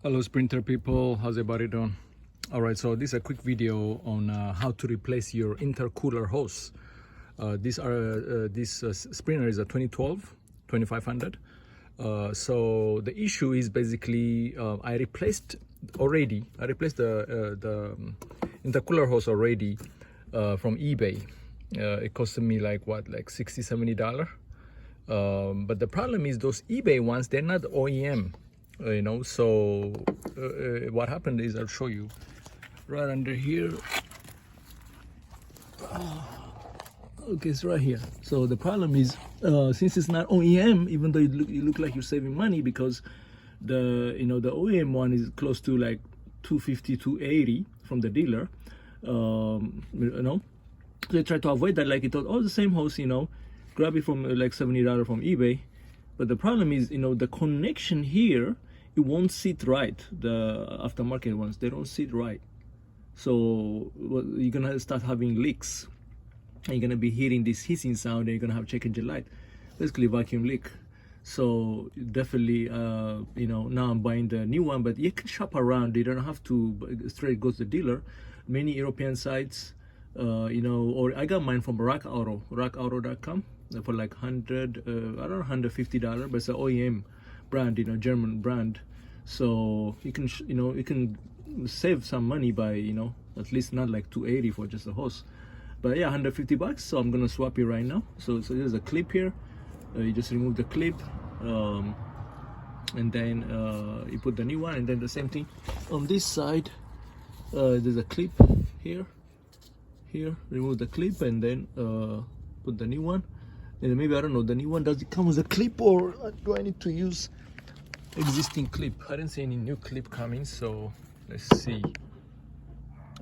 Hello Sprinter people, how's everybody doing? Alright, so this is a quick video on how to replace your intercooler hose. This Sprinter is a 2012 2500. So the issue is basically I replaced the intercooler hose already from eBay. It costed me like $60-70. But the problem is those eBay ones, they're not OEM. So what happened is, I'll show you right under here. Okay, it's right here. So the problem is, since it's not OEM, even though you look like you're saving money, because the OEM one is close to like $250-280 from the dealer. So I tried to avoid that. Like, it thought, oh, the same hose, grab it from like $70 from eBay. But the problem is, the connection here, it won't sit right. The aftermarket ones, they don't sit right. So you're gonna start having leaks, and you're gonna be hearing this hissing sound, and you're gonna have check engine light, basically vacuum leak. So definitely, now I'm buying the new one, but you can shop around. You don't have to straight go to the dealer. Many European sites, or I got mine from rockauto.com for like $150, but it's an OEM brand, German brand. So you can you can save some money by at least not like $280 for just a hose, but yeah, $150. So I'm gonna swap it right now. So there's a clip here. You just remove the clip, and then you put the new one, and then the same thing on this side. There's a clip here. Remove the clip, and then put the new one. And maybe, I don't know, the new one, does it come with a clip, or do I need to use existing clip? I didn't see any new clip coming, so let's see.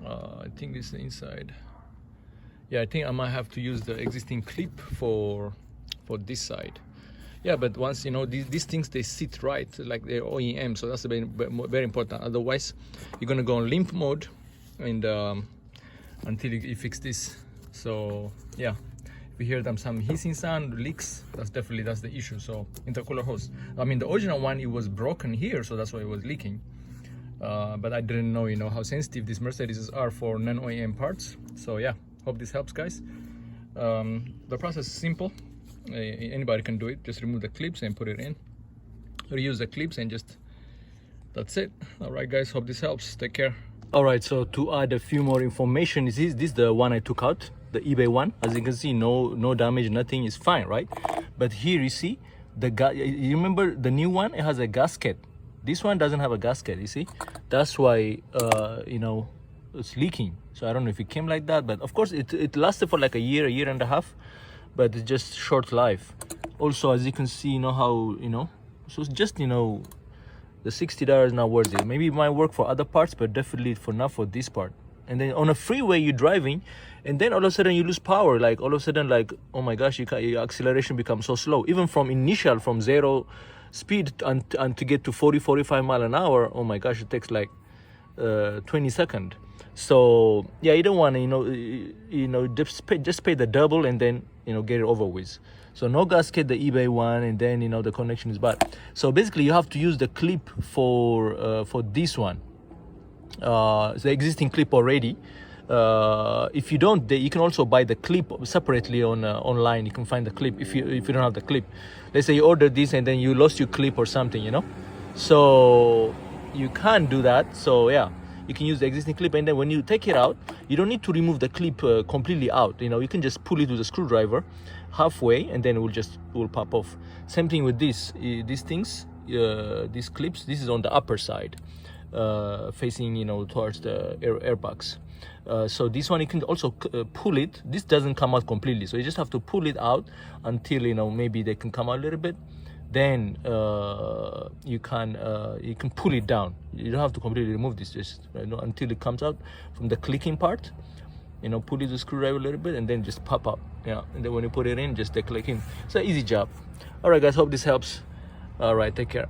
I think this is the inside. Yeah, I think I might have to use the existing clip for this side. Yeah, but once these things, they sit right, like they're OEM, so that's very, very important. Otherwise, you're gonna go on limp mode, and until you fix this. So yeah, if you hear some hissing sound, leaks, that's the issue. So intercooler hose, I mean, the original one, it was broken here, so that's why it was leaking. But I didn't know how sensitive these Mercedes are for non-OEM parts. So yeah, hope this helps, guys. The process is simple. Anybody can do it. Just remove the clips and put it in, reuse the clips, and that's it. All right, guys, hope this helps. Take care. All right, so to add a few more information, this is the one I took out, the eBay one. As you can see, no damage, nothing, is fine, right? But here you see you remember the new one, it has a gasket. This one doesn't have a gasket, you see. That's why it's leaking. So I don't know if it came like that, but of course it lasted for like a year and a half, but it's just short life. Also, as you can see, how so it's just the $60 is not worth it. Maybe it might work for other parts, but definitely not for this part. And then on a freeway, you're driving, and then all of a sudden you lose power. Like, all of a sudden, like, oh my gosh, your acceleration becomes so slow. Even from zero speed and to get to 40-45 miles an hour, oh my gosh, it takes like 20 seconds. So yeah, you don't want to just pay the double, and then get it over with. So no gasket, the eBay one, and then the connection is bad. So basically you have to use the clip for this one, the existing clip already. If you don't, you can also buy the clip separately online. You can find the clip if you don't have the clip. Let's say you ordered this and then you lost your clip or something, so you can't do that. So yeah, you can use the existing clip, and then when you take it out, you don't need to remove the clip completely out. You can just pull it with a screwdriver halfway, and then it will pop off. Same thing with these things, these clips. This is on the upper side, facing towards the airbags. So this one, you can also pull it. This doesn't come out completely, so you just have to pull it out until maybe they can come out a little bit. Then you can pull it down. You don't have to completely remove this, just until it comes out from the clicking part. Pull it with a screwdriver a little bit, and then just pop up. Yeah, and then when you put it in, just click in. It's an easy job. All right, guys, hope this helps. All right, take care.